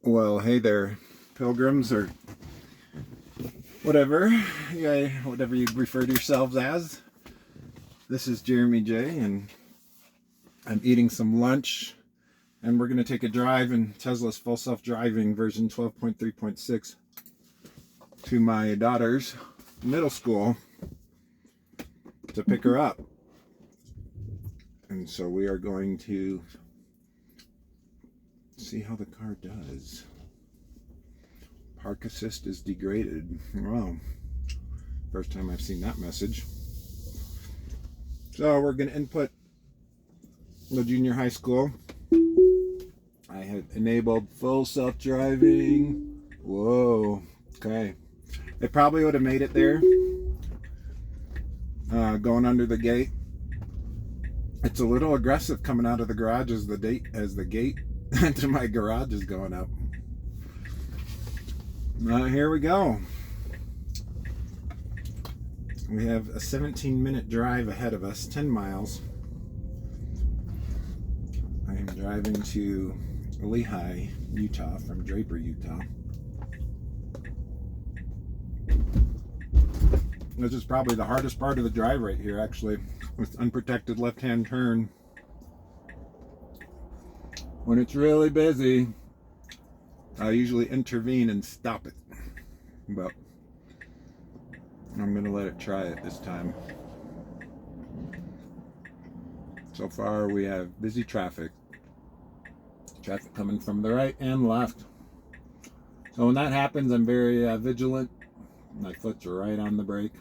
Well, hey there, pilgrims, or whatever, yeah, whatever you refer to yourselves as. This is Jeremy J, and I'm eating some lunch, and we're going to take a drive in Tesla's full self-driving version 12.3.6 to my daughter's middle school to pick her up. And so we are going to see how the car does. Park assist is degraded. Wow. First time I've seen that message. So we're going to input the junior high school. I have enabled full self-driving. Whoa. Okay. It probably would have made it there. Going under the gate. It's a little aggressive coming out of the garage as the gate to my garage is going up. Here we go. We have a 17-minute drive ahead of us, 10 miles. I am driving to Lehi, Utah from Draper, Utah. This is probably the hardest part of the drive right here, actually, with unprotected left-hand turn. When it's really busy, I usually intervene and stop it, but I'm going to let it try it this time. So far we have busy traffic coming from the right and left. So when that happens, I'm very vigilant. My foot's right on the brake.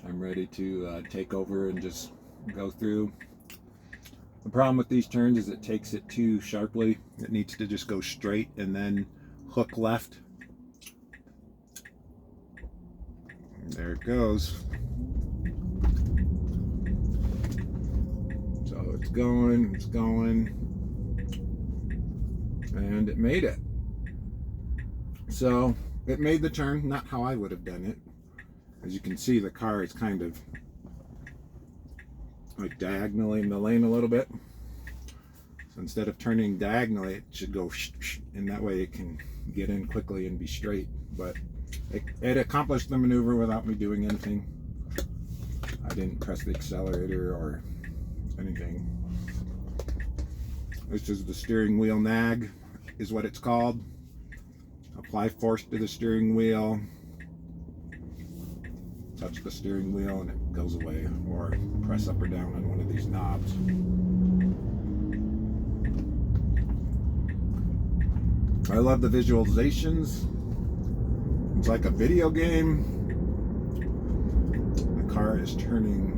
I'm ready to take over and just go through. The problem with these turns is it takes it too sharply. It needs to just go straight and then hook left. There it goes. So it's going, and it made it. So it made the turn, not how I would have done it. As you can see, the car is kind of like diagonally in the lane a little bit. So instead of turning diagonally, it should go and that way it can get in quickly and be straight. But it accomplished the maneuver without me doing anything. I didn't press the accelerator or anything. This is the steering wheel nag, is what it's called. Apply force to the steering wheel. Touch the steering wheel and it goes away, or press up or down on one of these knobs. I love the visualizations. It's like a video game. The car is turning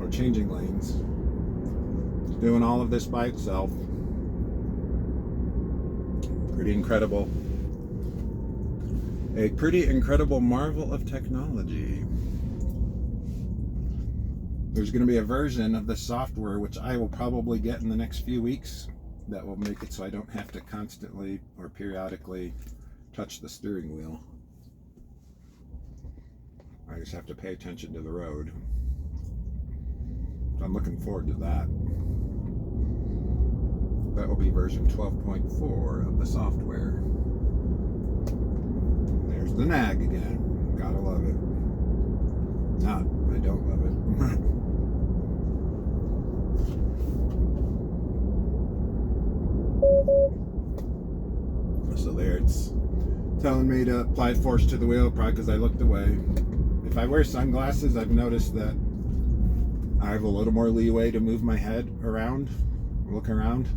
or changing lanes. It's doing all of this by itself. Pretty incredible. A pretty incredible marvel of technology. There's going to be a version of the software which I will probably get in the next few weeks that will make it so I don't have to constantly or periodically touch the steering wheel. I just have to pay attention to the road. So I'm looking forward to that. That will be version 12.4 of the software. There's the nag again. Gotta love it. Not, I don't love it. So there, it's telling me to apply force to the wheel, probably because I looked away. If I wear sunglasses, I've noticed that I have a little more leeway to move my head around, look around.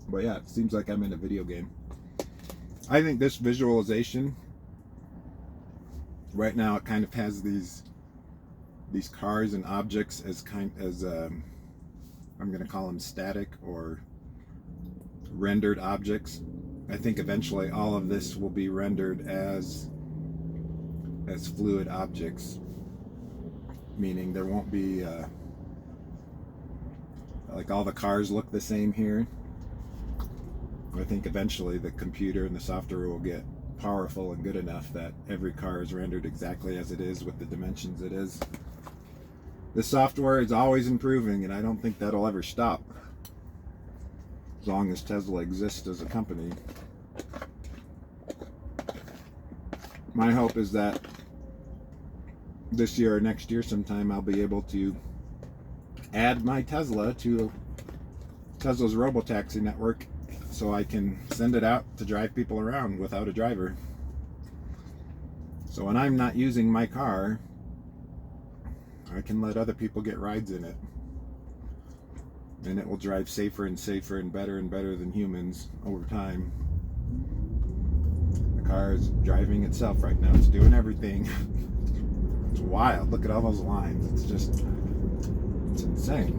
But yeah, it seems like I'm in a video game. I think this visualization, right now it kind of has these cars and objects as I'm going to call them static or rendered objects. I think eventually all of this will be rendered as fluid objects, meaning there won't be like all the cars look the same here. I think eventually the computer and the software will get powerful and good enough that every car is rendered exactly as it is with the dimensions it is. The software is always improving, and I don't think that'll ever stop as long as Tesla exists as a company. My hope is that this year or next year sometime I'll be able to add my Tesla to Tesla's robotaxi network so I can send it out to drive people around without a driver. So when I'm not using my car, I can let other people get rides in it. And it will drive safer and safer and better than humans over time. The car is driving itself right now. It's doing everything. It's wild. Look at all those lines. It's insane.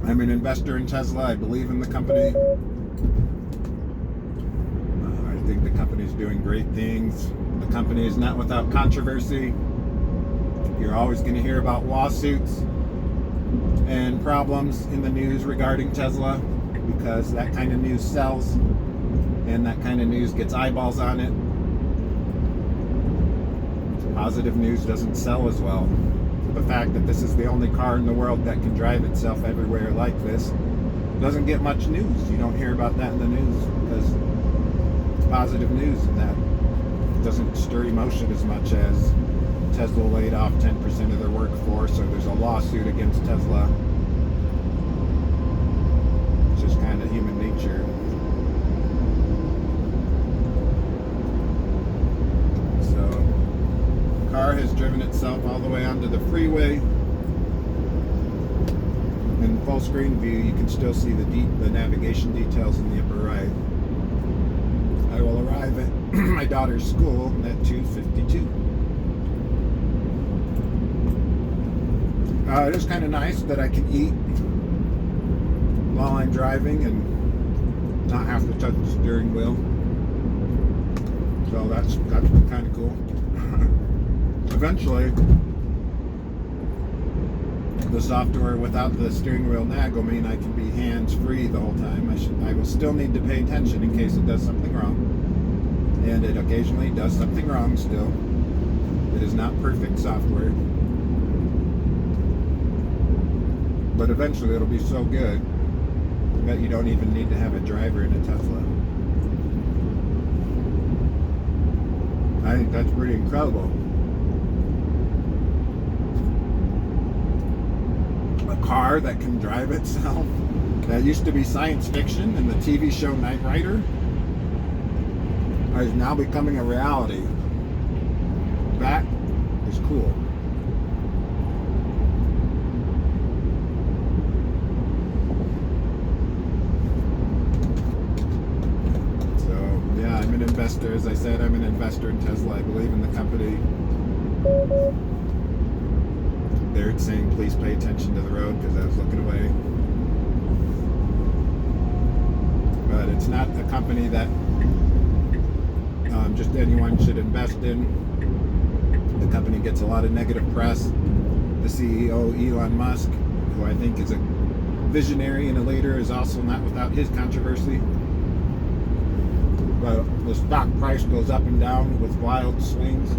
I'm an investor in Tesla. I believe in the company. I think the company is doing great things. The company is not without controversy. You're always going to hear about lawsuits and problems in the news regarding Tesla, because that kind of news sells and that kind of news gets eyeballs on it. Positive news doesn't sell as well. The fact that this is the only car in the world that can drive itself everywhere like this doesn't get much news. You don't hear about that in the news because it's positive news, and that doesn't stir emotion as much as Tesla laid off 10% of their workforce, or there's a lawsuit against Tesla. It's just kind of human nature. So, the car has driven itself all the way onto the freeway. In full screen view, you can still see the navigation details in the upper right. I will arrive at my daughter's school at 2:52. It is kind of nice that I can eat while I'm driving and not have to touch the steering wheel. So that's kind of cool. Eventually, the software without the steering wheel nag will mean I can be hands-free the whole time. I will still need to pay attention in case it does something wrong. And it occasionally does something wrong still. It is not perfect software. But eventually it'll be so good that you don't even need to have a driver in a Tesla. I think that's pretty incredible. A car that can drive itself. That used to be science fiction in the TV show Knight Rider is now becoming a reality. That is cool. I'm an investor. As I said, I'm an investor in Tesla. I believe in the company. They're saying please pay attention to the road because I was looking away. But it's not a company that just anyone should invest in. The company gets a lot of negative press. The CEO, Elon Musk, who I think is a visionary and a leader, is also not without his controversy. But the stock price goes up and down with wild swings.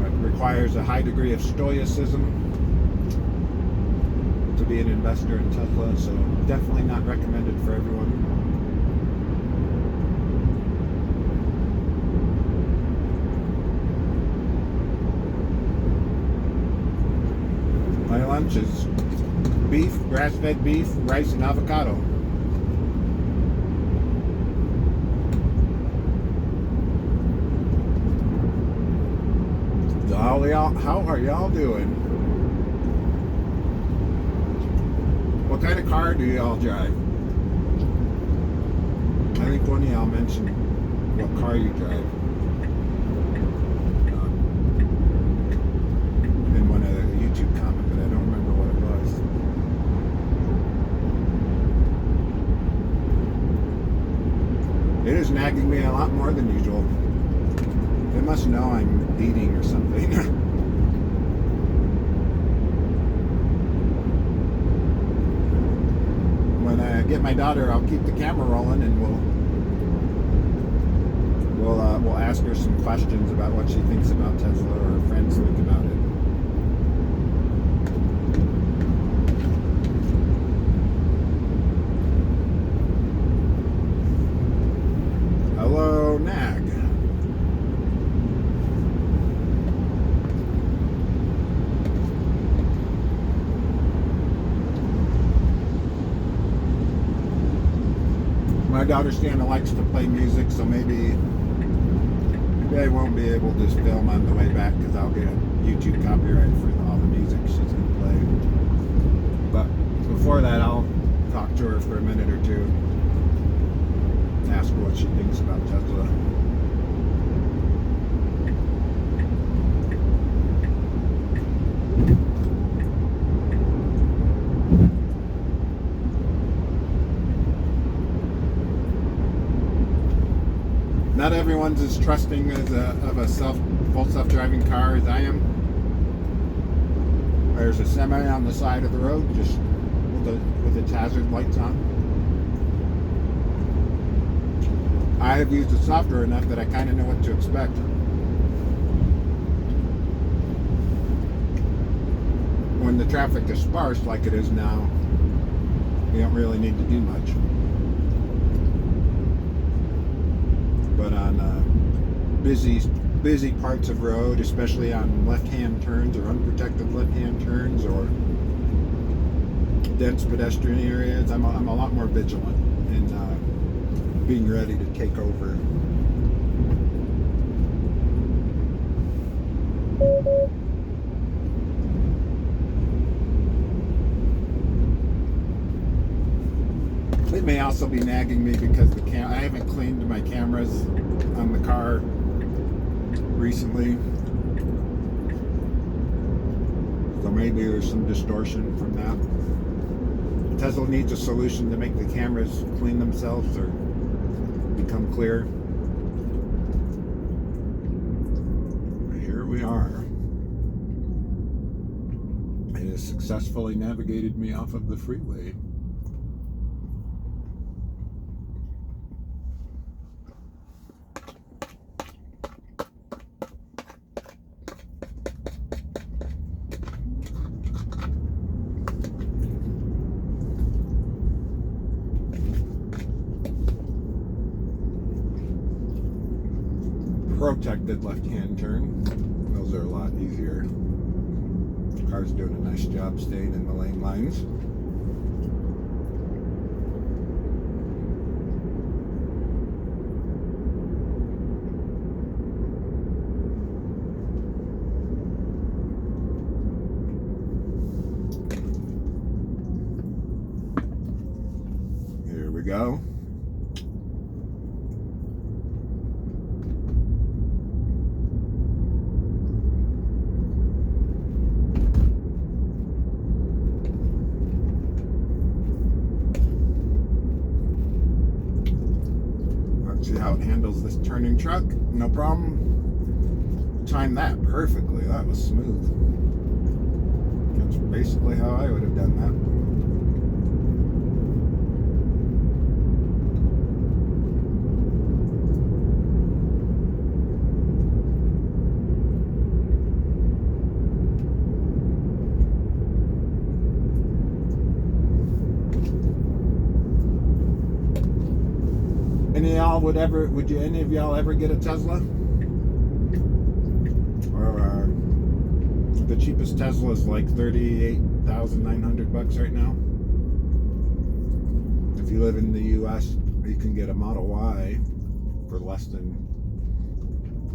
It requires a high degree of stoicism to be an investor in Tesla, so definitely not recommended for everyone. My lunch is beef, grass-fed beef, rice, and avocado. How are y'all doing? What kind of car do y'all drive? I think one of y'all mentioned what car you drive in one of the YouTube comments, but I don't remember what it was. It is nagging me a lot more than usual. They must know I'm eating or something. When I get my daughter, I'll keep the camera rolling, and we'll ask her some questions about what she thinks about Tesla, or her friends think about it. Hello, Nag. My daughter Sienna likes to play music, so maybe I won't be able to film on the way back because I'll get a YouTube copyright for all the music she's going to play. But before that, I'll talk to her for a minute or two, ask her what she thinks about Tesla. Not everyone's as trusting of a full self-driving car as I am. There's a semi on the side of the road, just with its hazard lights on. I have used the software enough that I kind of know what to expect. When the traffic is sparse like it is now, you don't really need to do much. But on busy parts of road, especially on left-hand turns or unprotected left-hand turns or dense pedestrian areas, I'm a lot more vigilant in being ready to take over. It may also be nagging me because I haven't cleaned my cameras on the car recently, so maybe there's some distortion from that. Tesla needs a solution to make the cameras clean themselves or become clear. Here we are. It has successfully navigated me off of the freeway. Protected left-hand turn. Those are a lot easier. The car's doing a nice job staying in the lane lines. Here we go. See how it handles this turning truck? No problem. Timed that perfectly. That was smooth. That's basically how I would have done that. Any of y'all ever get a Tesla? Or the cheapest Tesla is like $38,900 right now. If you live in the US, you can get a Model Y for less than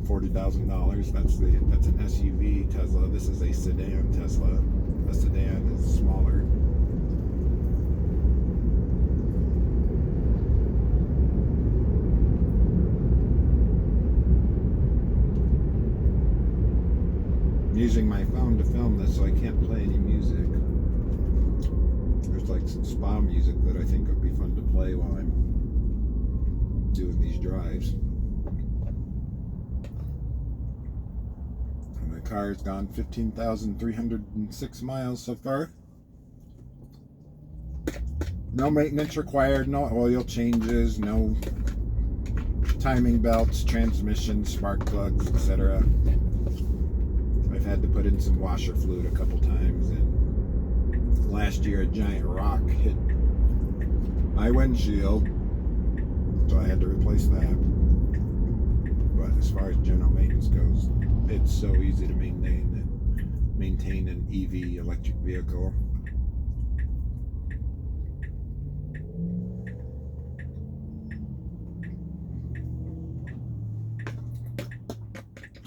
$40,000. That's an SUV Tesla. This is a sedan Tesla. A sedan is smaller. Using my phone to film this, so I can't play any music. There's like some spa music that I think would be fun to play while I'm doing these drives. And my car's gone 15,306 miles so far. No maintenance required, no oil changes, no timing belts, transmission, spark plugs, etc. I've had to put in some washer fluid a couple times, and last year a giant rock hit my windshield, so I had to replace that. But as far as general maintenance goes, it's so easy to maintain an EV, electric vehicle.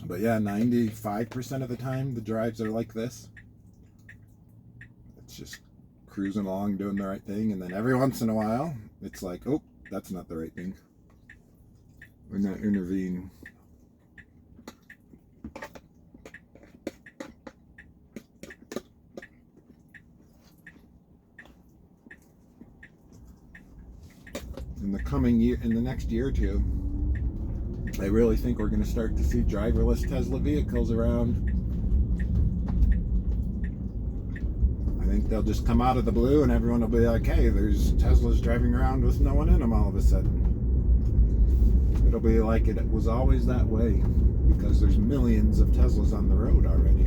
But yeah, 95% of the time the drives are like this. It's just cruising along doing the right thing, and then every once in a while it's like, oh, that's not the right thing. We're not intervening. In the coming year, in the next year or two, I really think we're going to start to see driverless Tesla vehicles around. I think they'll just come out of the blue and everyone will be like, hey, there's Teslas driving around with no one in them all of a sudden. It'll be like it was always that way, because there's millions of Teslas on the road already.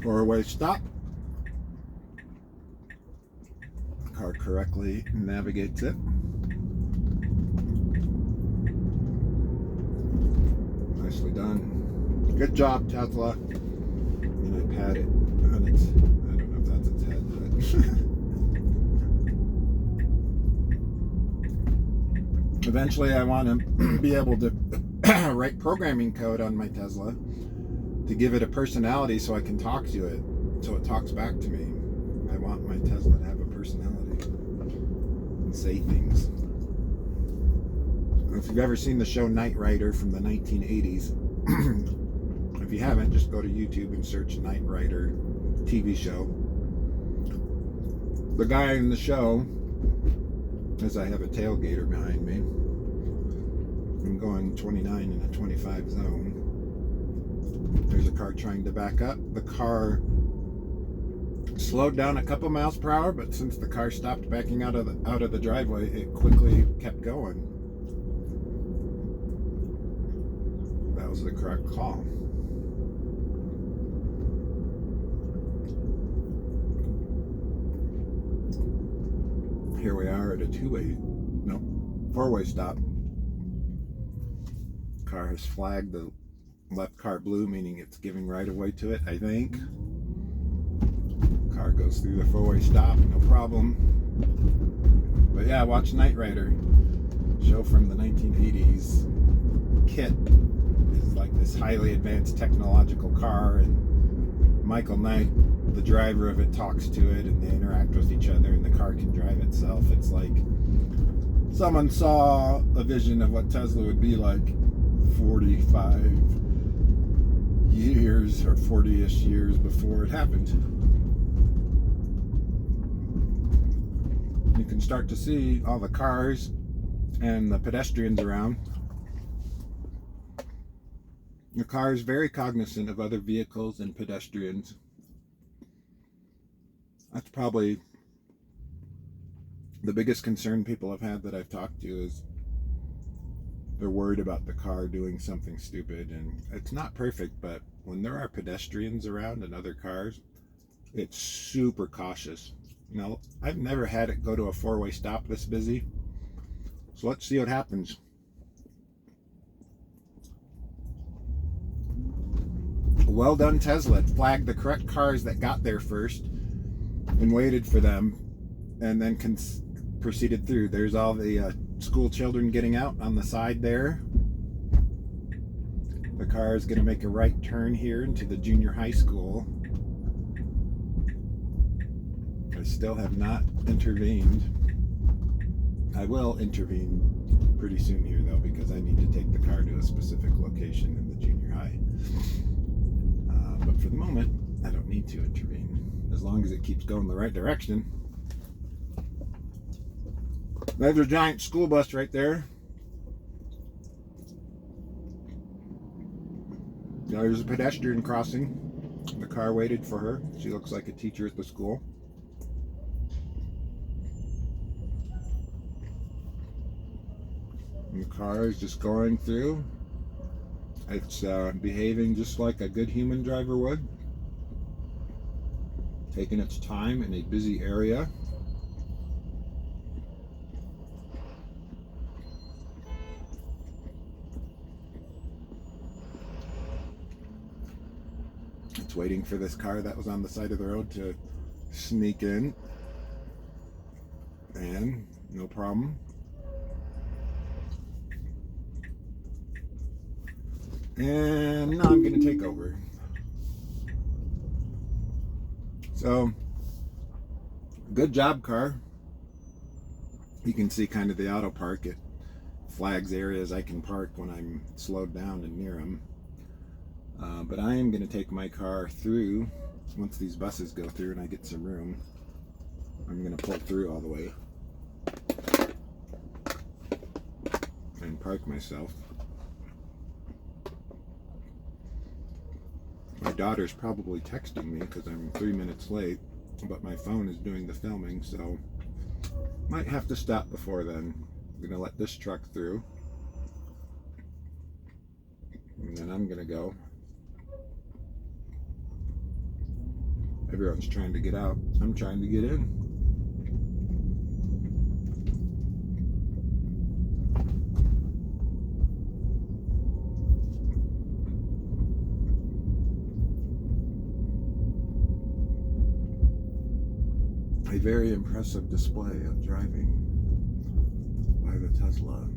Four-way stop. The car correctly navigates it. Nicely done. Good job, Tesla. And I pat it on its, I don't know if that's its head, but eventually I want to be able to write programming code on my Tesla to give it a personality so I can talk to it, so it talks back to me. I want my Tesla to have a personality and say things. If you've ever seen the show Knight Rider from the 1980s, if you haven't, just go to YouTube and search Knight Rider TV show. The guy in the show, as I have a tailgater behind me, I'm going 29 in a 25 zone. There's a car trying to back up. The car slowed down a couple miles per hour, but since the car stopped backing out of the driveway, it quickly kept going. That was the correct call. Here we are at a four-way stop. Car has flagged the left car blue, meaning it's giving right of way to it, I think. Car goes through the four-way stop, no problem. But yeah, watch Knight Rider. Show from the 1980s. Kit is like this highly advanced technological car, and Michael Knight, the driver of it, talks to it, and they interact with each other, and the car can drive itself. It's like someone saw a vision of what Tesla would be like 45 years or 40-ish years before it happened. You can start to see all the cars and the pedestrians around. The car is very cognizant of other vehicles and pedestrians. That's probably the biggest concern people have had that I've talked to, is they're worried about the car doing something stupid. And it's not perfect, but when there are pedestrians around and other cars, it's super cautious. You know, I've never had it go to a four-way stop this busy. So let's see what happens. Well done, Tesla. It flagged the correct cars that got there first and waited for them, and then proceeded through. There's all the school children getting out on the side there. The car is going to make a right turn here into the junior high school. I still have not intervened. I will intervene pretty soon here, though, because I need to take the car to a specific location in the junior high. But for the moment, I don't need to intervene, as long as it keeps going the right direction. There's a giant school bus right there. There's a pedestrian crossing. The car waited for her. She looks like a teacher at the school. And the car is just going through. It's behaving just like a good human driver would. Taking its time in a busy area. It's waiting for this car that was on the side of the road to sneak in. And no problem. And now I'm going to take over. So, good job, car. You can see kind of the auto park. It flags areas I can park when I'm slowed down and near them. But I am going to take my car through. Once these buses go through and I get some room, I'm going to pull through all the way and park myself. My daughter's probably texting me because I'm 3 minutes late, but my phone is doing the filming, so might have to stop before then. I'm going to let this truck through, and then I'm going to go. Everyone's trying to get out. I'm trying to get in. A very impressive display of driving by the Tesla.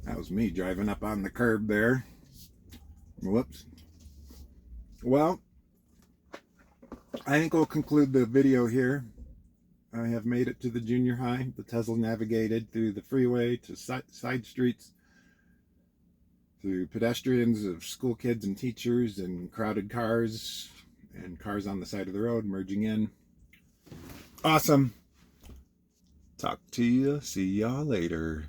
That was me driving up on the curb there. Whoops. Well, I think we'll conclude the video here. I have made it to the junior high. The Tesla navigated through the freeway to side streets, through pedestrians of school kids and teachers and crowded cars and cars on the side of the road merging in. Awesome. Talk to you. See y'all later.